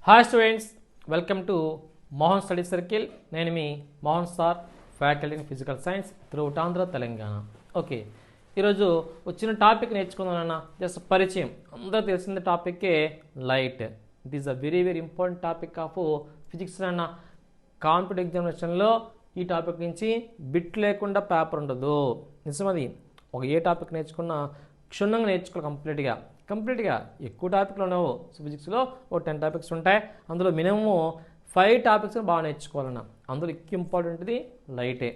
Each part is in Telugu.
Hi students, welcome to Mohan study circle. నేను మీ Mohan sir, faculty in physical science throughout Andhra Telangana. Okay, ఈరోజు వచ్చిన టాపిక్ నేర్చుకుందామన్న జస్ట్ పరిచయం. అందరూ తెలిసిన టాపిక్కే light. It is a very very important topic of physics అన్న. కాంపిటేటివ్ ఎగ్జామినేషన్లో ఈ టాపిక్ నుంచి బిట్ లేకుండా పేపర్ ఉండదు. నిజమది. ఒక ఏ టాపిక్ నేర్చుకున్నా క్షుణ్ణంగా నేర్చుకోవాలి కంప్లీట్గా. ఎక్కువ టాపిక్లు ఉండవు. ఫిజిక్స్లో ఓ 10 టాపిక్స్ ఉంటాయి. అందులో మినిమమ్ 5 టాపిక్స్ బాగా నేర్చుకోవాలన్నా. అందులో ఎక్కువ ఇంపార్టెంట్ది లైటే.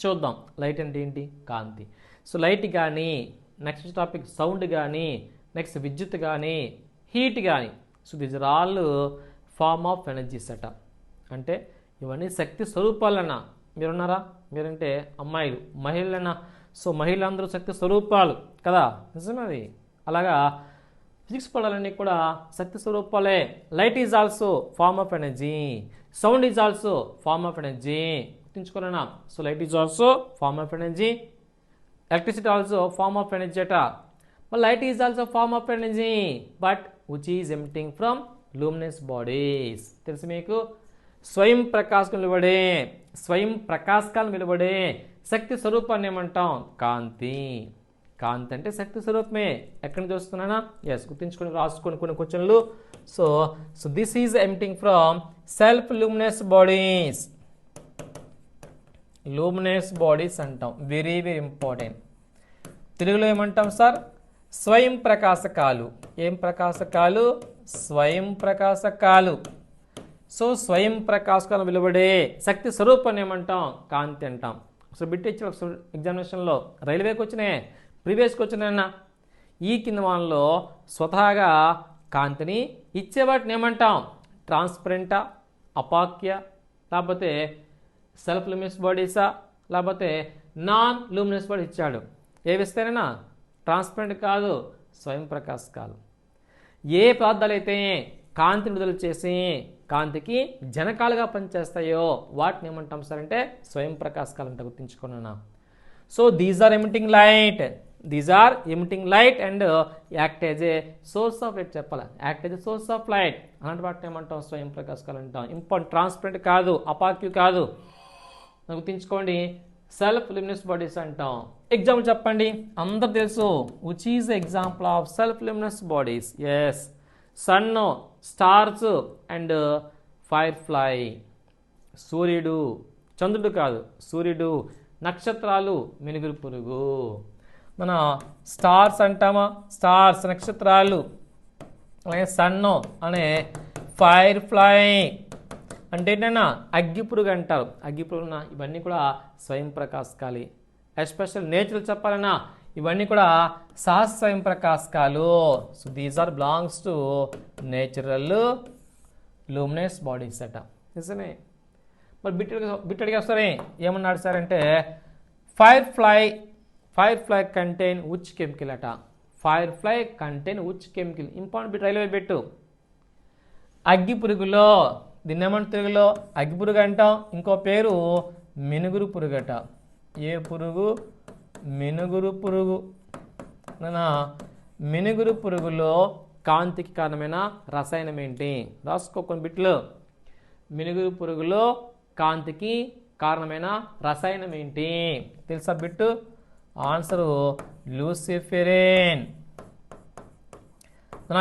చూద్దాం లైట్ అంటే ఏంటి. కాంతి. సో లైట్ కానీ, నెక్స్ట్ టాపిక్ సౌండ్ కానీ, నెక్స్ట్ విద్యుత్ కానీ, హీట్ కానీ. So these are all form of energies అట. అంటే ఇవన్నీ శక్తి స్వరూపాలన్నా. మీరున్నారా? మీరంటే అమ్మాయిలు, మహిళలన్నా. సో మహిళలందరూ శక్తి స్వరూపాలు కదా, నిజమది. అలాగా ఫిజిక్స్ పదాలన్నీ కూడా శక్తి స్వరూపాలే. Light is also form of energy, sound is also form of energy. గుర్తుంచుకోలేనా? So light is also form of energy, electricity also form of energy అట. But light is also form of energy but which is emitting from luminous bodies. తెలుసు మీకు? స్వయం ప్రకాశకాలను వెలువడే శక్తి స్వరూపాన్ని ఏమంటాం? కాంతి. కాంతి అంటే శక్తి స్వరూపమే. ఎక్కడి నుంచి వస్తున్నానా? ఎస్, గుర్తుంచుకొని రాసుకొని కొన్ని క్వశ్చన్లు. So this is emitting from self luminous bodies. Luminous bodies అంటాం. Very very important. తెలుగులో ఏమంటాం సార్? స్వయం ప్రకాశకాలు. ఏం ప్రకాశకాలు? స్వయం ప్రకాశకాలు. సో స్వయం ప్రకాశకాలను వెలువడే శక్తి స్వరూపాన్ని ఏమంటాం? కాంతి అంటాం. సో బిట్ ఇచ్చిన ఎగ్జామినేషన్లో రైల్వేకి వచ్చినాయి, ప్రీవియస్కి వచ్చినాయన్న. ఈ కింద వాళ్ళలో స్వతహాగా కాంతిని ఇచ్చేవాటిని ఏమంటాం? ట్రాన్స్పరెంటా, అపాక్య, లేకపోతే సెల్ఫ్ లూమినస్ బాడీసా, లేకపోతే నాన్ లూమినస్ బాడీ ఇచ్చాడు. ఏవి ఇస్తారైనా ట్రాన్స్పరెంట్ కాదు, స్వయం ప్రకాశకాలు. ఏ పదార్థాలు అయితే కాంతిని విడుదల చేసి కాంతికి జనకాలుగా పనిచేస్తాయో వాటిని ఏమంటాం సార్ అంటే స్వయం ప్రకాశకాలు అంటే. గుర్తుంచుకున్నా? So these are emitting light and act as a source of light. చెప్పాలి, act as a source of light. అలాంటి వాటిని ఏమంటాం? స్వయం ప్రకాశకాలు అంటాం. ఇంపార్టెంట్. ట్రాన్స్పరెంట్ కాదు, అపాక్యూ కాదు. గుర్తుంచుకోండి, సెల్ఫ్ లూమినస్ బాడీస్ అంటాం. ఎగ్జాంపుల్ చెప్పండి, అందరు తెలుసు. Which is example of self luminous bodies? Yes, sun, stars and firefly. సూర్యుడు, చంద్రుడు కాదు, సూర్యుడు, నక్షత్రాలు, మినుగురు పురుగు. మన స్టార్స్ అంటామా? స్టార్స్, నక్షత్రాలు. అలాగే సన్ అనే ఫైర్ ఫ్లై అంటే ఏంటన్నా అగ్గి పురుగు అంటారు. అగ్గి పురుగున ఇవన్నీ కూడా స్వయం ప్రకాశకాలి. ఎస్పెషల్ నేచురల్ చెప్పాలన్నా ఇవన్నీ కూడా సహజ స్వయం ప్రకాశకాలు. So these are belongs to natural luminous bodies అట. నిజమే. మరి బిట్ అడిగేస్తారే ఏమన్నాడు సార్ అంటే firefly contain which chemical అట. Firefly contain which chemical. Important bit రైల్వే పెట్టు. అగ్గి పురుగులో, దీన్ని ఏమంటే తెలుగులో అగ్గి పురుగు అంటాం. ఇంకో పేరు మినుగురు పురుగు అట. ఏ పురుగు? మినుగురు పురుగు. మినుగురు పురుగులో కాంతికి కారణమైన రసాయనం ఏంటి? రాసుకో కొన్ని బిట్లు. మినుగురు పురుగులో కాంతికి కారణమైన రసాయనం ఏంటి? తెలుసా బిట్టు? Answer luciferin.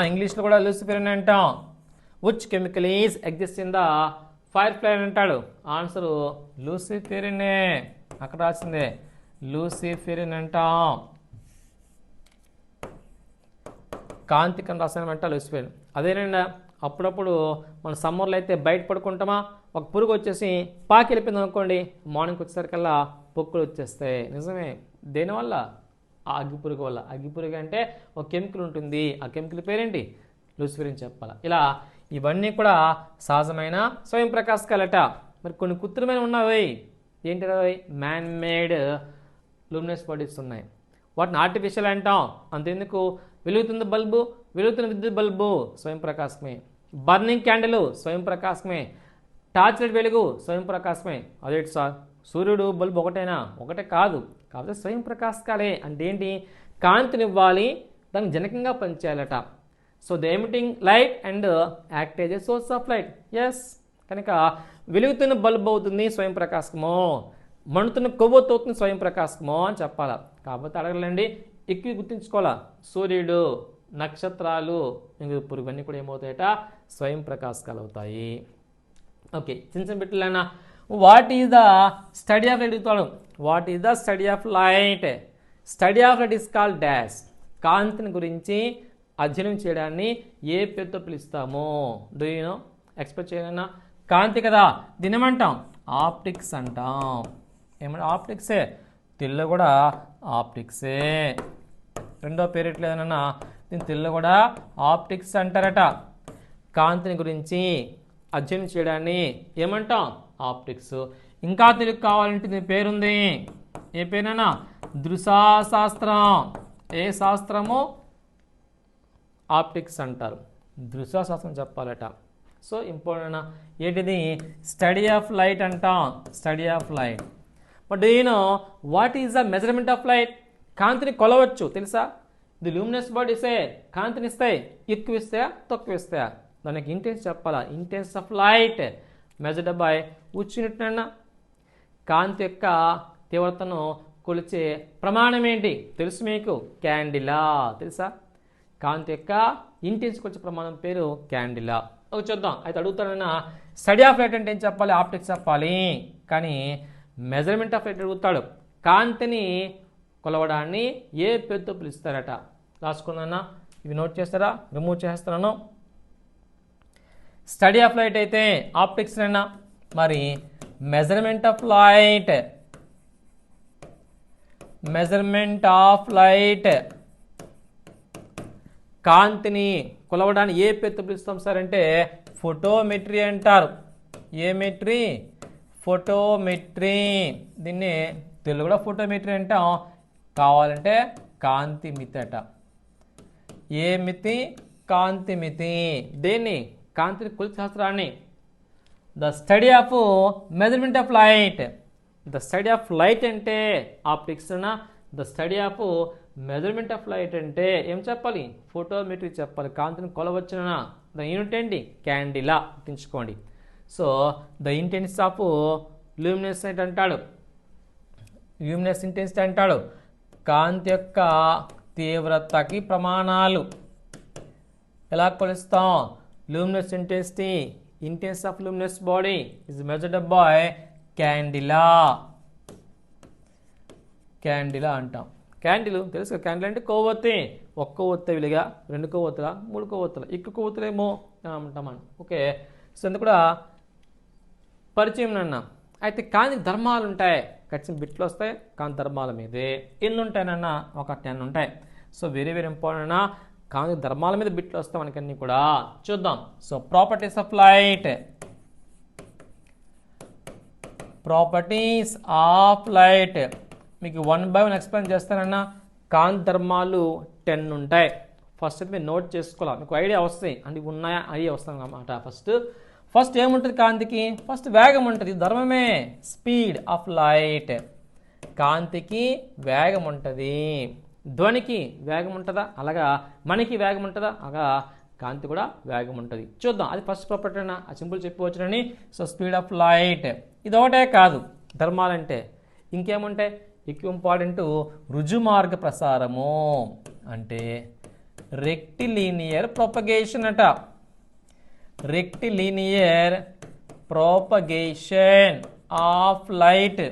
ఇంగ్లీష్లో కూడా లూసిఫెరిన్ అంటాం. Which chemical is exist in the fire fly అంటాడు. ఆన్సరు లూసిఫెరినే. అక్కడ రాసిందే లూసిఫెరిన్ అంటాం. కాంతికం రసాయనం అంటా లూసిఫెరిన్. అదేనండి, అప్పుడప్పుడు మన సమ్మర్లో అయితే బయట పడుకుంటామా, ఒక పురుగు వచ్చేసి పాకి వెళ్ళిపోయింది అనుకోండి, మార్నింగ్కి వచ్చేసరికల్లా పొక్కులు వచ్చేస్తాయి. నిజమే. దేనివల్ల? ఆ అగ్గి పురుగు వల్ల. అగ్గి పురుగు అంటే ఒక కెమికల్ ఉంటుంది. ఆ కెమికల్ పేరేంటి? లూసిఫెరిన్ చెప్పాలి. ఇలా ఇవన్నీ కూడా సహజమైన స్వయం ప్రకాశకాలట. మరి కొన్ని కృత్రిమైన ఉన్నవి. ఏంటి? మ్యాన్ మేడ్ లూమినస్ బాడీస్ ఉన్నాయి. వాటిని ఆర్టిఫిషియల్ అంటాం. అంతెందుకు? వెలుగుతున్న విద్యుత్ బల్బు స్వయం ప్రకాశమే. బర్నింగ్ క్యాండిల్ స్వయం ప్రకాశమే. టార్చ్ లైట్ వెలుగు స్వయం ప్రకాశమే. అదేంటి సార్, సూర్యుడు బల్బు ఒకటేనా? ఒకటే కాదు, కాకపోతే స్వయం ప్రకాశకాలే. అంటే ఏంటి? కాంతినివ్వాలి, దానికి జనకంగా పనిచేయాలట. So the emitting light and act as a source of light. Yes, కనుక వెలుగుతున్న బల్బ్ అవుతుంది స్వయం ప్రకాశకము, మండుతున్న కొవ్వొత్తు అవుతుంది స్వయం ప్రకాశకము అని చెప్పాలా. కాకపోతే అడగలండి, ఎక్కువ గుర్తుంచుకోవాలా, సూర్యుడు, నక్షత్రాలు, ఇంక పురుగు కూడా ఏమవుతాయట, స్వయం ప్రకాశకాలు అవుతాయి. ఓకే, చిన్న చిన్న బిట్లైనా what is the study of light అడుగుతాడు. What is the study of light? Study of light is called dash. కాంతిని గురించి అధ్యయనం చేయడాన్ని ఏ పేరుతో పిలుస్తాము? Do you know? ఎక్స్పెక్ట్ చేయనా? కాంతి కదా, దీని ఏమంటాం? ఆప్టిక్స్ అంటాం. ఏమంటే ఆప్టిక్సే, తెలుగులో కూడా ఆప్టిక్సే. రెండో పేరు ఎట్లేదన్నా, దీని తెలుగులో కూడా ఆప్టిక్స్ అంటారట. కాంతిని గురించి అధ్యయనం చేయడాన్ని ఏమంటాం? ఆప్టిక్స్. ఇంకా తెలుగు కావాలంటే దీని పేరుంది, ఏ పేరునా? దృశ్యశాస్త్రం. ఏ శాస్త్రము? ఆప్టిక్స్ అంటారు. దృశ్యశాస్త్రం చెప్పాలట. సో ఇంపార్టెంట్ ఏంటిది? స్టడీ ఆఫ్ లైట్ అంటాం, study of light. But do you know what is the measurement of light? కాంతిని కొలవచ్చు తెలుసా? ది లూమినస్ బాడీసే కాంతిని ఇస్తాయి, ఎక్కువ ఇస్తాయా తక్కువ ఇస్తాయా? దానికి ఇంటెన్స్ చెప్పాలా. Intense of light measured by which unit అన్నా? కాంతి యొక్క తీవ్రతను కొలిచే ప్రమాణం ఏంటి తెలుసు మీకు? క్యాండిలా. తెలుసా? కాంతి యొక్క ఇంటెన్స్ కొలిచే ప్రమాణం పేరు క్యాండిలా. ఒక చూద్దాం. అయితే అడుగుతాడన్నా, స్టడీ ఆఫ్ లైట్ అంటే ఏం చెప్పాలి? ఆప్టిక్స్ చెప్పాలి. కానీ మెజర్మెంట్ ఆఫ్ లైట్ అడుగుతాడు. కాంతిని కొలవడాన్ని ఏ పేరుతో పిలుస్తారట? రాసుకున్నా, ఇవి నోట్ చేస్తారా? రిమూవ్ చేస్తున్నాను. స్టడీ ఆఫ్ లైట్ అయితే ఆప్టిక్స్ అయినా, మరి measurement of light, measurement of light, కాంతిని కొలవడాన్ని ఏ పేరుతో పిలుస్తాం సార్ అంటే ఫోటోమెట్రీ అంటారు. ఏ మెట్రీ? ఫోటోమెట్రీ. దీన్ని తెలుగు కూడా ఫోటోమెట్రీ అంటాం. కావాలంటే కాంతి మితి అట. ఏ మితి? కాంతి మితి. దేన్ని? కాంతిని కొలిచే శాస్త్రాన్ని. The study of measurement of light. The study of light అంటే ఆప్టిక్స్ అన్నా, the study of measurement of light అంటే ఏం చెప్పాలి? ఫోటోమెట్రీ చెప్పాలి. కాంతిని కొలవచ్చునా? ద యూనిట్ ఏంటి? క్యాండిలా. గుర్తుంచుకోండి. So the intense of luminescent అంటాడు, లూమినస్ ఇంటెన్సిటీ అంటాడు. కాంతి యొక్క తీవ్రతకి ప్రమాణాలు ఎలా కొలుస్తాం? Luminous intensity, intense of luminous body is measured by candela. Candela అంటాం. క్యాండిల్ తెలుసు కదా, క్యాండిల్ అంటే కొవ్వొత్తి. ఒక్క కొవ్వొత్తి వెలుగా, రెండు కొవ్వొత్తుల, మూడు కొవ్వొత్తుల, ఎక్కువ కొవ్వొత్తులేమో అంటాం మనం. ఓకే, సో అందుకు కూడా పరిచయం అన్న. అయితే కాంతి ధర్మాలు ఉంటాయి, ఖచ్చితంగా బిట్లు వస్తాయి. కాంతి ధర్మాల మీదే ఎన్ని ఉంటాయనన్నా? ఒక 10 ఉంటాయి. సో వెరీ వెరీ ఇంపార్టెంట్ అన్న. కాంతి ధర్మాల మీద బిట్లు వస్తాయి మనకన్నీ కూడా. చూద్దాం. So properties of light, properties of light మీకు 1 by 1 ఎక్స్ప్లెయిన్ చేస్తానన్నా. కాంతి ధర్మాలు 10 ఉంటాయి. ఫస్ట్ అయితే మీరు నోట్ చేసుకోవాలి, మీకు ఐడియా వస్తాయి అంటే ఉన్నాయా ఐడియా వస్తాయి అన్నమాట. ఫస్ట్ ఏముంటుంది కాంతికి? ఫస్ట్ వేగం ఉంటుంది, ధర్మమే. Speed of light. కాంతికి వేగం ఉంటుంది. ధ్వనికి వేగం ఉంటుందా? అలాగా మనకి వేగం ఉంటుందా? అలాగా కాంతి కూడా వేగం ఉంటుంది. చూద్దాం. అది ఫస్ట్ ప్రాపర్టీ అన్న, ఆ సింపుల్ చెప్పవచ్చునని. సో స్పీడ్ ఆఫ్ లైట్ ఇది ఒకటే కాదు ధర్మాలంటే, ఇంకేముంటాయి? ఎక్కువ ఇంపార్టెంట్ రుజుమార్గ ప్రసారము అంటే రెక్టిలీనియర్ ప్రొపగేషన్ అట. రెక్టిలీనియర్ ప్రొపగేషన్ ఆఫ్ లైట్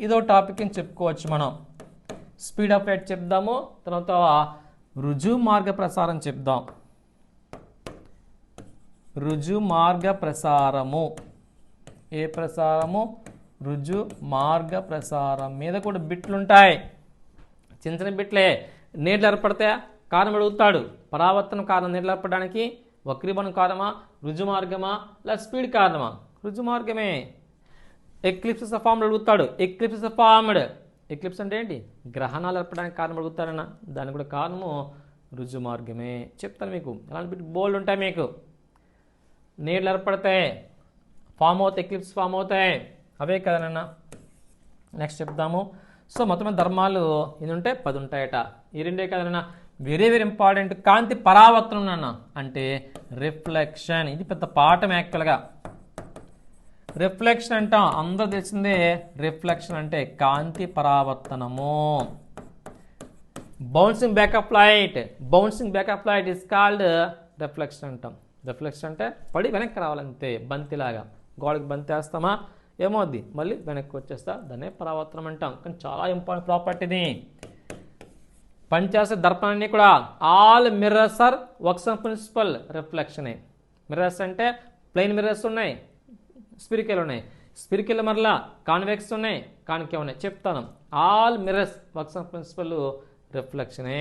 ఇదో టాపిక్ అని చెప్పుకోవచ్చు మనం. స్పీడ్ ఆఫ్ లైట్ చెప్దాము, తర్వాత రుజుమార్గ ప్రసారం చెప్దాం. రుజుమార్గ ప్రసారము, ఏ ప్రసారము? రుజు మార్గ ప్రసారం మీద కూడా బిట్లు ఉంటాయి. చిన్న చిన్న బిట్లే. నీళ్ళు ఏర్పడతాయా? కారణం అడుగుతాడు. పరావర్తనం కారణం నీళ్ళు ఏర్పడడానికి వక్రీభవనం కారణమా, రుజు మార్గమా, లేదా స్పీడ్ కారణమా? రుజు మార్గమే. ఎక్లిప్సెస్ ఆఫ్ ఫార్మ్డ్ అడుగుతాడు. ఎక్లిప్సెస్ ఆఫ్ ఫార్మ్డ్, ఎక్లిప్స్ అంటే ఏంటి? గ్రహణాలు ఏర్పడడానికి కారణం అడుగుతాడన్న, దానికి కూడా కారణము రుజు మార్గమే. చెప్తాను మీకు, అలాంటి బిట్ బోల్డ్ ఉంటాయి మీకు. నీళ్ళు ఏర్పడతాయి, ఫామ్ అవుతాయి, ఎక్లిప్స్ ఫామ్ అవుతాయి, అవే కదనన్నా. నెక్స్ట్ చెప్దాము. సో మొత్తం ధర్మాలు ఇది ఉంటే 10 ఉంటాయట. ఈ రెండే కదనన్నా. Very very important. కాంతి పరావర్తనం నాన్న అంటే రిఫ్లెక్షన్. ఇది పెద్ద పాఠం యాక్చువల్గా. రిఫ్లెక్షన్ అంటాం, అందరూ తెలిసిందే. రిఫ్లెక్షన్ అంటే కాంతి పరావర్తనము. Bouncing back of light, bouncing back of light is called reflection అంటాం. రిఫ్లెక్షన్ అంటే పడి వెనక్కి రావాలంతే, బంతిలాగా. గోడకి బంతి వేస్తామా ఏమవుద్ది, మళ్ళీ వెనక్కి వచ్చేస్తా, దాన్నే పరావర్తనం అంటాం. కానీ చాలా ఇంపార్టెంట్ ప్రాపర్టీని. పనిచేసే దర్పణాన్ని కూడా all mirrors are works of principle రిఫ్లెక్షనే. మిర్రర్స్ అంటే ప్లెయిన్ మిర్రర్స్ ఉన్నాయి, స్పిరికల్ ఉన్నాయి. స్పిరికల్ మరలా కాన్వెక్స్ ఉన్నాయి, కాన్కేవ్ ఉన్నాయి. చెప్తాను. All mirrors works of principle రిఫ్లెక్షనే.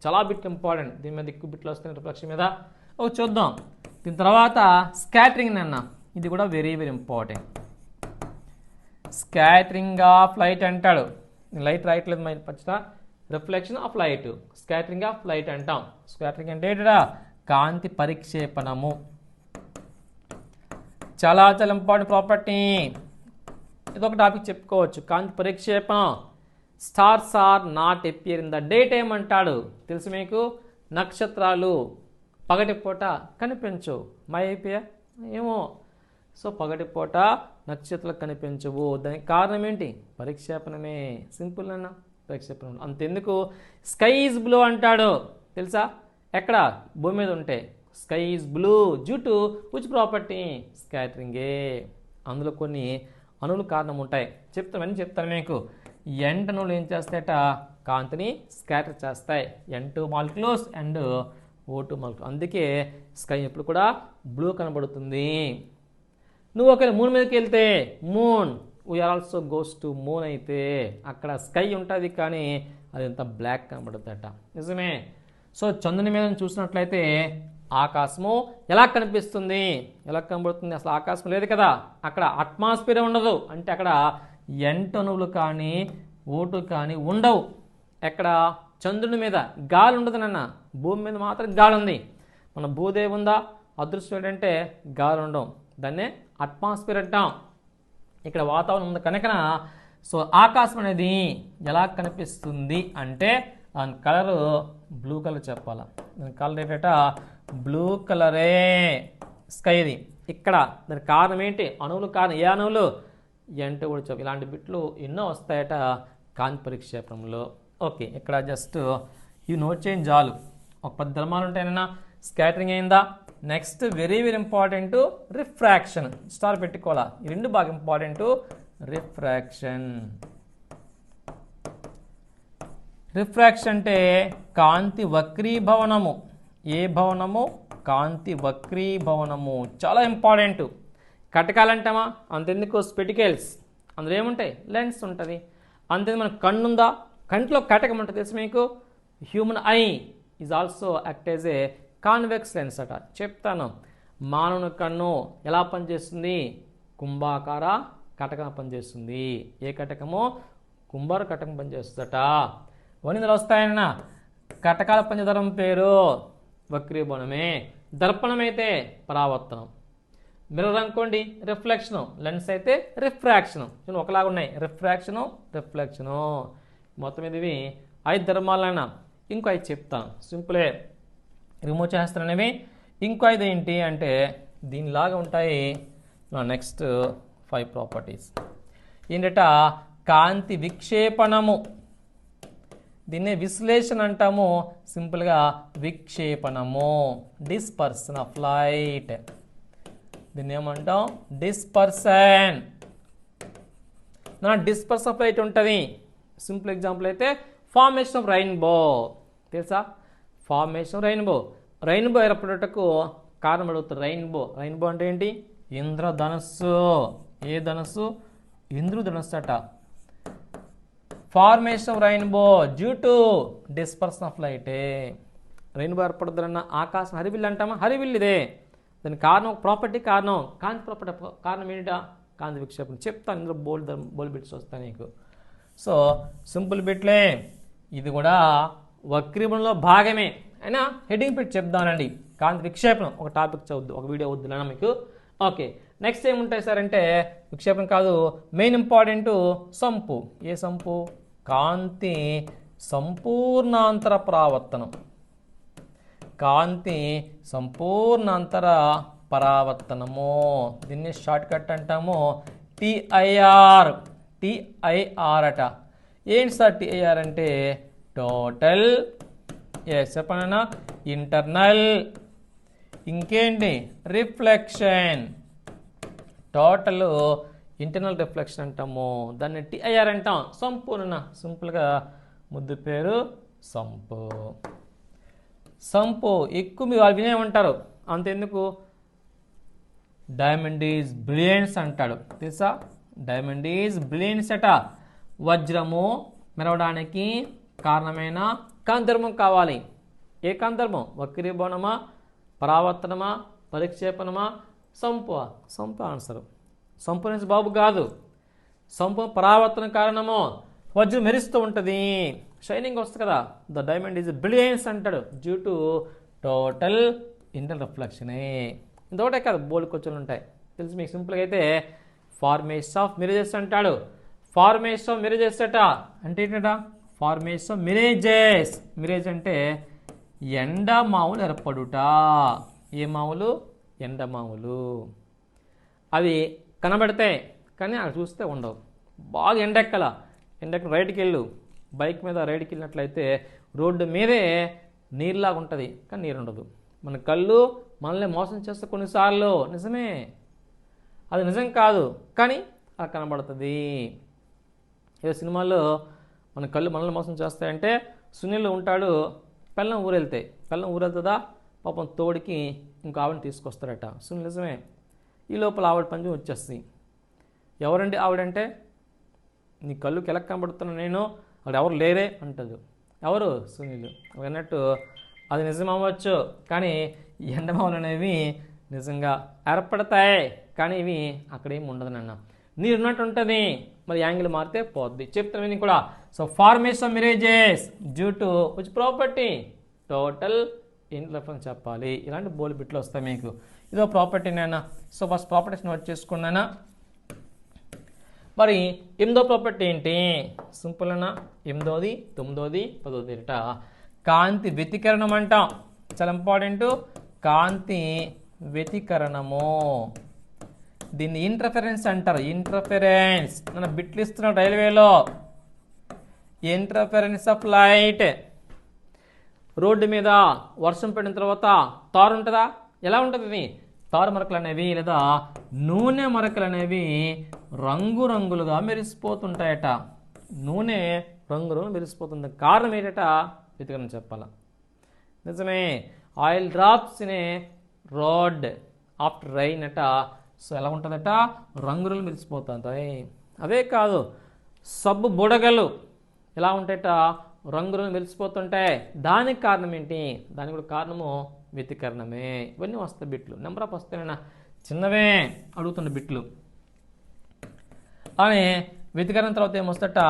చాలా బిట్ ఇంపార్టెంట్. దీని మీద ఎక్కువ బిట్లు వస్తాయి రిఫ్లెక్షన్ మీద. ఒక చూద్దాం. దీని తర్వాత స్కాటరింగ్ అన్న, ఇది కూడా very very important. Scattering of light అంటాడు. లైట్ రాయట్లేదు మైండ్ పచ్చట. Reflection of light, scattering of light అంటాం. స్కాటరింగ్ అంటే ఏంటా, కాంతి పరిక్షేపణము. చాలా చాలా ఇంపార్టెంట్ ప్రాపర్టీ. ఇదొక టాపిక్ చెప్పుకోవచ్చు. కాంతి పరిక్షేపణం. Stars are not appear in the day time అంటాడు. తెలుసు మీకు. నక్షత్రాలు పగటిపూట కనిపించవు. అయిపోయా ఏమో. సో పగటిపూట నక్షత్రాలు కనిపించవు. దానికి కారణం ఏంటి, పరిక్షేపణమే. సింపుల్ అన్న, పరిక్షేపణం. అంతెందుకు, స్కై ఈజ్ బ్లూ అంటాడు. తెలుసా, ఎక్కడ, భూమి మీద ఉంటే sky is blue due to which property, స్కాటరింగే. అందులో కొన్ని అణువులు కారణం ఉంటాయి. చెప్తామని చెప్తాను మీకు. N అణువులు ఏం చేస్తాయట, కాంతిని స్కాటర్ చేస్తాయి. N2 molecules and O2 molecule. అందుకే స్కై ఎప్పుడు కూడా బ్లూ కనబడుతుంది. నువ్వు ఒకవేళ మూన్ మీదకి వెళ్తే, moon we are also goes to moon అయితే అక్కడ స్కై ఉంటుంది, కానీ అది అంతా బ్లాక్ కనబడుతుందట. నిజమే. సో చంద్రుని మీద చూసినట్లయితే ఆకాశము ఎలా కనిపిస్తుంది, ఎలా కనబడుతుంది, అసలు ఆకాశం లేదు కదా, అక్కడ అట్మాస్ఫియర్ ఉండదు. అంటే అక్కడ N2 అణువులు కానీ O2 కానీ ఉండవు. ఎక్కడ, చంద్రుని మీద గాలి ఉండదు నాన్న. భూమి మీద మాత్రం గాలి ఉంది. మన భూదేవి ఉందా, అదృష్టం ఏంటంటే గాలి ఉండవు. దాన్నే అట్మాస్ఫియర్ అంటాం. ఇక్కడ వాతావరణం ఉంది కనుక. సో ఆకాశం అనేది ఎలా కనిపిస్తుంది అంటే దాని కలరు బ్లూ కలర్ చెప్పాలి. దాని కలర్ ఏంటంట బ్లూ కలరే స్కైది. ఇక్కడ దాని కారణం ఏంటి, అణువులు కారణం. ఏ అణువులు, N2 కూడా చెప్పు. ఇలాంటి బిట్లు ఎన్నో వస్తాయట కాంతి పరిక్షేపణంలో. ఓకే, ఇక్కడ జస్ట్ ఇవి నోట్ చేయండి చాలు. ఒక 10 ధర్మాలు ఉంటాయన్నా. స్కాటరింగ్ అయిందా. Next very very important refraction. Star పెట్టుకోవాలా. ఈ రెండు బాగా ఇంపార్టెంట్. రిఫ్రాక్షన్. రిఫ్రాక్షన్ అంటే కాంతి వక్రీభవనము. ఏ భవనము, కాంతి వక్రీభవనము. చాలా ఇంపార్టెంట్. కటకాలంటామా, అంతెందుకు స్పెటికల్స్. అందులో ఏముంటాయి, లెన్స్ ఉంటుంది. అంతేందుకు మనకు కన్ను ఉందా, కంట్లో కటకం ఉంటుంది. తెలుసు మీకు. Human I is also act as A convex lens అట. చెప్తాను. మానవుని కన్ను ఎలా పనిచేస్తుంది, కుంభాకార కటకం పనిచేస్తుంది. ఏ కటకము, కుంభార కటకం పనిచేస్తుందట. వనిందులు వస్తాయన్న. కటకాల పంచదరం పేరు వక్రీభవనమే. దర్పణం అయితే పరావర్తనం. మిర్రర్ అనుకోండి రిఫ్లెక్షను. లెన్స్ అయితే రిఫ్రాక్షను. ఒకలాగా ఉన్నాయి, రిఫ్రాక్షను రిఫ్లెక్షను. మొత్తం ఇవి 5 ధర్మాలైనా. ఇంకో 5 చెప్తాను, సింపులే. రిమూవ్ చేస్తాననేవి. ఇంకో 5 ఏంటి అంటే దీనిలాగా ఉంటాయి. నెక్స్ట్ 5 ప్రాపర్టీస్ ఏంటట, కాంతి విక్షేపణము. దీన్నే విశ్లేషణ అంటాము. సింపుల్గా విక్షేపణము. Dispersion of light. దీన్ని ఏమంటాం, డిస్పర్షన్. డిస్పర్స్ ఆఫ్ లైట్ ఉంటుంది. సింపుల్ ఎగ్జాంపుల్ అయితే ఫార్మేషన్ ఆఫ్ రెయిన్బో. తెలుసా, ఫార్మేషన్ రెయిన్బో. రెయిన్బో ఏర్పడటకు కారణం అడుగుతుంది. రెయిన్బో. రెయిన్బో అంటే ఏంటి, ఇంద్రధనస్సు. ఏ ధనస్సు, ఇంద్రధనస్సు అట. Formation of rainbow due to dispersion of light. Rainbow ఏర్పడుతుందన్న ఆకాశం హరివిల్లు అంటామా, హరివిల్లు ఇదే. దాని కారణం, ప్రాపర్టీ కారణం, కాంతి ప్రాపర్టీ కారణం ఏంటా, కాంతి విక్షేపణ. చెప్తాను, ఇందులో బోల్ బిట్స్ వస్తాయి నీకు. సో సింపుల్ బిట్లే. ఇది కూడా వక్రీభవనంలో భాగమే. అయినా హెడ్డింగ్ పెట్టి చెప్దానండి. కాంతి విక్షేపణం ఒక టాపిక్ చదువుద్దు, ఒక వీడియో వద్దులన్నా మీకు. ఓకే, నెక్స్ట్ ఏముంటాయి సార్ అంటే విక్షేపణం కాదు, మెయిన్ ఇంపార్టెంట్ సంపు. ఏ సంపు, కాంతి సంపూర్ణాంతర పరావర్తనం. కాంతి సంపూర్ణ అంతర పరావర్తనము. దీన్ని షార్ట్ కట్ అంటాము టిఐఆర్. టిఐఆర్ అట. ఏంటి సార్ టిఐఆర్ అంటే? టోటల్ చెప్పనా ఇంటర్నల్. ఇంకేంటి? రిఫ్లెక్షన్. టోటల్ ఇంటర్నల్ రిఫ్లెక్షన్ అంటాము. దాన్ని టిఐఆర్ అంటాం. సంపూర్ణ, సింపుల్గా ముద్దు పేరు సంపు. సంపు ఎక్కువ మీరు వాళ్ళు వినే ఉంటారు. అంతెందుకు, డైమండ్ ఈజ్ బ్రిలియన్స్ అంటాడు తెలుసా? డైమండ్ ఈజ్ బ్రిలియన్స్ అట. వజ్రము మెరవడానికి కారణమైన కాంతిద్రవం కావాలి. ఏ కాంతిద్రవం? వక్రీభవనమా, పరావర్తనమా, పరిక్షేపణమా, సంపు? సంపు ఆన్సర్. సంపు నుంచి బాబు కాదు. సంపు పరావర్తన కారణము వజ్రం మెరుస్తూ ఉంటుంది, షైనింగ్ వస్తుంది కదా. ద డైమండ్ ఈజ్ బ్రిలియన్స్ అంటాడు డ్యూ టు టోటల్ ఇంటర్నల్ రిఫ్లెక్షనే. ఇంతొకటే కాదు, బోల్డ్ క్వశ్చన్లు ఉంటాయి తెలుసు మీకు. సింపుల్గా అయితే ఫార్మేషన్ ఆఫ్ మిరేజెస్ అంటాడు. ఫార్మేషన్ ఆఫ్ మిరేజెస్ అట అంటే ఏంటట? Formation of mirages. మిరేజ్ అంటే ఎండమావులు ఏర్పడుట. ఏ మావులు? ఎండమావులు. అవి కనబడతాయి కానీ అక్కడ చూస్తే ఉండవు. బాగా ఎండెక్కల రైడ్కి వెళ్ళు, బైక్ మీద రైడ్కి వెళ్ళినట్లయితే రోడ్డు మీదే నీరులాగా ఉంటుంది కానీ నీరు ఉండదు. మన కళ్ళు మనల్ని మోసం చేస్తే కొన్నిసార్లు నిజమే, అది నిజం కాదు కానీ అలా కనబడుతుంది. ఏదో సినిమాల్లో మన కళ్ళు మనల్ని మోసం చేస్తాయంటే సునీల్ ఉంటాడు, పెళ్ళం ఊరెళ్తుందా పాపం తోడికి ఇంకో ఆవిడని తీసుకొస్తాడట సునీల్. నిజమే. ఈ లోపల ఆవిడ పంచం వచ్చేస్తుంది. ఎవరండి ఆవిడంటే? నీ కళ్ళుకి ఎలా కనబడుతున్నా నేను, అక్కడ ఎవరు లేరే అంటది. ఎవరు? సునీల్. అన్నట్టు అది నిజం అవ్వచ్చు కానీ ఎండమావులు అనేవి నిజంగా ఏర్పడతాయి కానీ ఇవి అక్కడేమి ఉండదు నాన్న. నీరు ఉన్నట్టు ఉంటుంది, మరి యాంగిల్ మారితే పోద్ది. చెప్తాను కూడా. So formation of mirages due to which property? Total interference చెప్పాలి. ఇలాంటి బోల్ బిట్లు వస్తాయి మీకు. ఇదో ప్రాపర్టీ నాన్న. సో ఫస్ట్ ప్రాపర్టీస్ నోట్ చేసుకున్నానా. మరి 8వ ప్రాపర్టీ ఏంటి? సింపుల్ అన్న. 8వ, 9వ, 10వ అట కాంతి వ్యతికరణం అంటాం. చాలా ఇంపార్టెంట్. కాంతి వ్యతికరణము. దీన్ని ఇంటర్ఫరెన్స్ అంటారు. ఇంటర్ఫరెన్స్ నన్ను బిట్లు ఇస్తున్నాడు రైల్వేలో. Interference of light. రోడ్డు మీద వర్షం పడిన తర్వాత తారు ఉంటుందా? ఎలా ఉంటుంది? తారు మరకలు అనేవి లేదా నూనె మరకలు అనేవి రంగురంగులుగా మెరిసిపోతుంటాయట. నూనె రంగురంగులు మెరిసిపోతుంది. కారణం ఏంటట? వ్యతికరణ చెప్పాల. నిజమే. Oil drops in a road after rain అట. సో ఎలా ఉంటుందట? రంగురంగులు మెరిసిపోతుంటాయి. అవే కాదు, సబ్బు బుడగలు ఎలా ఉంటాయట? రంగురంగులు మెరిసిపోతుంటాయి. దానికి కారణం ఏంటి? దానికి కూడా కారణము వ్యతికరణమే. ఇవన్నీ వస్తాయి బిట్లు. నెంబర్ ఆఫ్ వస్తాయన్నా, చిన్నవే అడుగుతున్న బిట్లు. అని వ్యతికరణ తర్వాత ఏమొస్తట?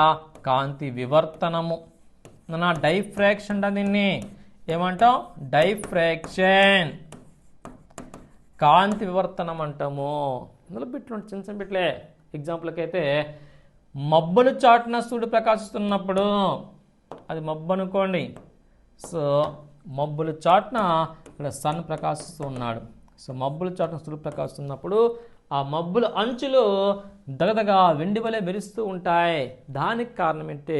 కాంతి వివర్తనము. నా డైఫ్రాక్షన్ అంట. దీన్ని ఏమంటాం? డైఫ్రాక్షన్. కాంతి వివర్తనం అంటాము. ఇందులో బిట్లు ఉంటాయి, చిన్న చిన్న బిట్లే. ఎగ్జాంపుల్కి అయితే మబ్బులు చాటున సూర్యుడు ప్రకాశిస్తున్నప్పుడు, అది మబ్బు అనుకోండి. సో మబ్బులు చాటున ఇక్కడ సన్ ప్రకాశిస్తూ ఉన్నాడు. సో మబ్బులు చాటున సూర్యుడు ప్రకాశిస్తున్నప్పుడు ఆ మబ్బుల అంచులు దగదగా వెండి వలె మెరుస్తూ ఉంటాయి. దానికి కారణం ఏంటి?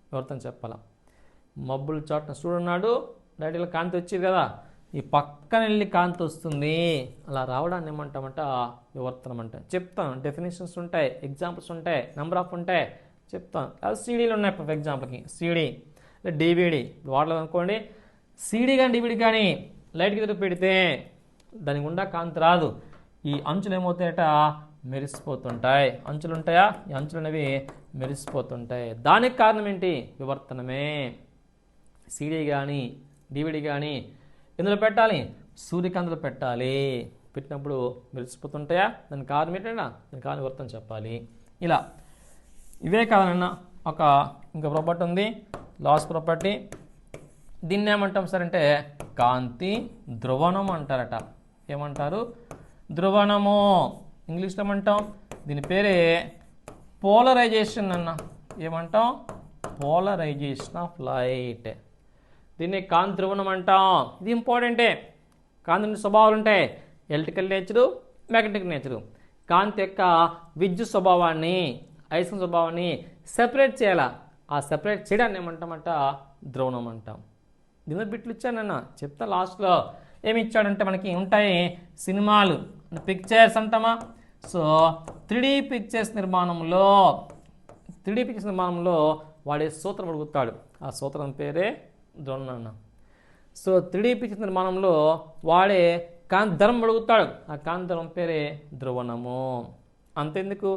వివర్తన చెప్పాల. మబ్బులు చాటున సూర్యుడు ఉన్నాడు, డైరెక్ట్గా కాంతి వచ్చేది కదా, ఈ పక్కన వెళ్ళి కాంతి వస్తుంది. అలా రావడాన్ని ఏమంటామంట? వివర్తనం అంట. చెప్తాను. డెఫినేషన్స్ ఉంటాయి, ఎగ్జాంపుల్స్ ఉంటాయి, నెంబర్ ఆఫ్ ఉంటాయి, చెప్తాను. అది సీడీలు ఉన్నాయి. ఫర్ ఎగ్జాంపుల్కి సీడీ లేదా డివిడి వాడలేదు అనుకోండి. సీడీ కానీ డివిడి కానీ లైట్కి ఎదురు పెడితే దాని గుండా కాంతి రాదు. ఈ అంచులు ఏమవుతాయట? మెరిసిపోతుంటాయి. అంచులు ఉంటాయా? ఈ అంచులు అనేవి మెరిసిపోతుంటాయి. దానికి కారణం ఏంటి? వివర్తనమే. సీడీ కానీ డివిడి కానీ ఎందులో పెట్టాలి? సూర్యకాంతిలో పెట్టాలి. పెట్టినప్పుడు మెరిసిపోతుంటాయా? దాని కారణం ఏంటన్నా? దాని కారణం వివర్తన చెప్పాలి. ఇలా ఇవే కాదన్న ఇంకా ప్రాపర్టీ ఉంది, లాస్ట్ ప్రాపర్టీ. దీన్ని ఏమంటాం సార్ అంటే కాంతి ధ్రువణం అంటారట. ఏమంటారు? ధ్రువణము. ఇంగ్లీష్లో ఏమంటాం? దీని పేరే పోలరైజేషన్ అన్న. ఏమంటాం? Polarization of light. దీన్ని కాంతి ధ్రువణం అంటాం. ఇది ఇంపార్టెంటే. కాంతి స్వభావాలు ఉంటాయి, ఎలక్ట్రికల్ నేచరు, మ్యాగ్నెటిక్ నేచరు. కాంతి యొక్క విద్యుత్ స్వభావాన్ని, అయస్కాంత స్వభావాన్ని సెపరేట్ చేయాలా. ఆ సెపరేట్ చేయడాన్ని ఏమంటామంట, ధ్రువణం అంటాం. దీని బిట్లు ఇచ్చానన్న చెప్తా లాస్ట్లో. ఏమి ఇచ్చాడంటే మనకి ఉంటాయి సినిమాలు, పిక్చర్స్ అంటామా. సో 3D పిక్చర్స్ నిర్మాణంలో వాడే సూత్రం అడుగుతాడు. ఆ సూత్రం పేరే ధ్రువణం అన్న. సో 3D పిక్చర్స్ నిర్మాణంలో వాడే కాంతి ధర్మం అడుగుతాడు. ఆ కాంతి ధర్మం పేరే ధ్రువణము. అంతెందుకు,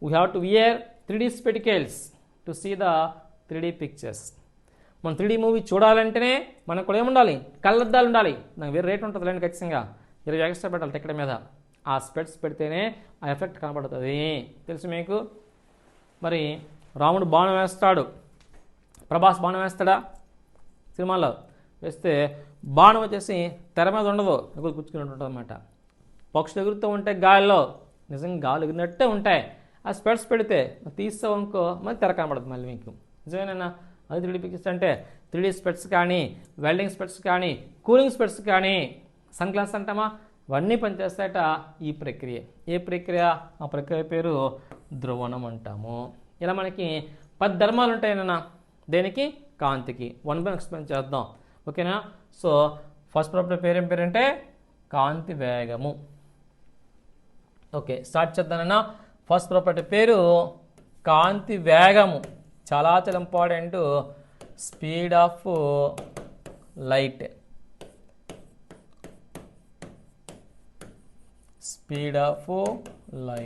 we have to wear 3D spectacles to see the 3D pictures. మనం 3D మూవీ చూడాలంటేనే మనకు కూడా ఏముండాలి, కళ్ళద్దాలు ఉండాలి. నాకు వేరే రేట్ ఉంటుంది లేండి, ఖచ్చితంగా 20 ఎక్స్ట్రా పెట్టాలి టికెట్ మీద. ఆ స్పెట్స్ పెడితేనే ఆ ఎఫెక్ట్ కనబడుతుంది. తెలుసు మీకు. మరి రాముడు బాణం వేస్తాడు, ప్రభాస్ బాణం వేస్తాడా సినిమాలో? వేస్తే బాణం వచ్చేసి తెర మీద ఉండదు, ఎగురు కూర్చుకున్నట్టు ఉంటుంది అనమాట. పక్షులు ఎగురుతూ ఉంటాయి గాలిలో, నిజంగా గాలి ఎగిరినట్టే ఉంటాయి. ఆ స్పెట్స్ పెడితే తీస్తావు అనుకో, మళ్ళీ తెర కనబడుతుంది మళ్ళీ మీకు. నిజమేనా? అది 3D పిక్చర్స్ అంటే 3D స్పెట్స్ కానీ, వెల్డింగ్ స్పెట్స్ కానీ, కూలింగ్ స్పెట్స్ కానీ, సన్ గ్లాస్ అంటామా, ఇవన్నీ పనిచేస్తాయట ఈ ప్రక్రియ. ఏ ప్రక్రియ? ఆ ప్రక్రియ పేరు ధ్రువణం అంటాము. ఇలా మనకి 10 ధర్మాలు ఉంటాయన్న దేనికి, కాంతికి. 1 బై ఎక్స్ప్లెయిన్ చేద్దాం, ఓకేనా. సో ఫస్ట్ ప్రాపర్టీ పేరు ఏం పేరంటే కాంతి వేగము. ఓకే, స్టార్ట్ చేద్దానన్నా. ఫస్ట్ ప్రాపర్టీ పేరు కాంతి వేగము. చాలా చాలా important. Speed of light, speed of light.